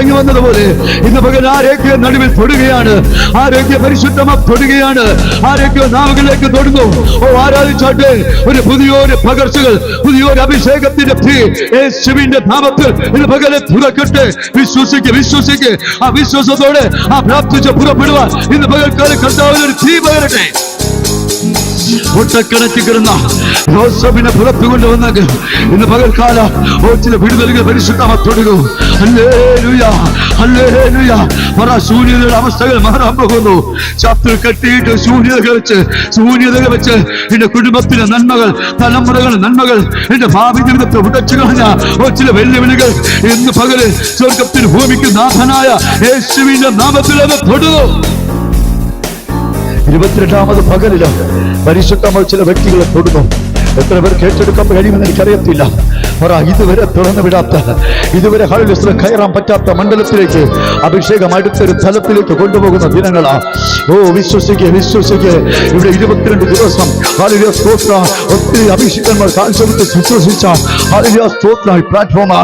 ഇറങ്ങി വന്നതുപോലെ ഇന്ന് പകൽ ആരോഗ്യ നടുവിൽ തൊടുകയാണ്. ആരോഗ്യ പരിശുദ്ധമ തൊടുകയാണ്. ആരോഗ്യ നാവുകളിലേക്ക് തൊടുന്നു. ആരാധിച്ചാട്ടെ. ഒരു പുതിയൊരു പകർച്ചകൾ, പുതിയൊരു അഭിഷേകത്തിന്റെ തീ യേശുവിന്റെ നാമത്തിൽ ഇന്ന് പകലെ തുറക്കട്ടെ. വിശ്വസിക്ക്. ആ വിശ്വാസത്തോടെ ആ പ്രാർത്ഥിച്ച് പുറപ്പെടുവാൻ ഇന്ന് പകൽക്കാലം കർത്താവിനൊരു തീ പകരട്ടെ. ഒട്ടക്കണക്കി കിടന്ന യോസേഫിനെ പുറത്തു കൊണ്ടുവന്നെങ്കിൽ ഇന്ന് പകൽക്കാല ചില വിടുതലുകൾ പരിശുദ്ധമാത്തൊടുകൂ. Hallelujah, hallelujah. ശൂന്യതയുടെ അവസ്ഥകൾ മാറാൻ പോകുന്നു. ശത്രു കെട്ടിയിട്ട് ശൂന്യതകൾ വെച്ച് എന്റെ കുടുംബത്തിന്റെ നന്മകൾ, തലമുറകൾ നന്മകൾ, എന്റെ ഭാവി ജീവിതത്തെ ഉടച്ചു കളഞ്ഞ ചില വെല്ലുവിളികൾ ഇന്ന് പകല് സ്വർഗത്തിന് ഭൂമിക്ക് നാഥനായ യേശുവിന്റെ നാമത്തിൽ അത് തൊടുന്നു. 22ാമത് പകലില് പരിശുദ്ധമായ ചില വ്യക്തികളെ തൊടുന്നു. എത്ര പേർ കേട്ടെടുക്കാൻ കഴിയുമെന്ന് എനിക്കറിയത്തില്ല. ഇതുവരെ തുറന്നു വിടാത്ത, ഇതുവരെ ഹല്ലേലൂയ കയറാൻ പറ്റാത്ത മണ്ഡലത്തിലേക്ക് അഭിഷേകം അടുത്തൊരു തലത്തിലേക്ക് കൊണ്ടുപോകുന്ന ദിനങ്ങളാ. വിശ്വസിക്കുക. ഇവിടെ 22 ദിവസം ഹല്ലേലൂയ സ്തോത്രം. ഒത്തിരി അഭിഷേകന്മാർ കാഴ്ചവെച്ച് ശുശ്രൂഷിച്ച ഹല്ലേലൂയ സ്തോത്രം പ്ലാറ്റ്ഫോമാ.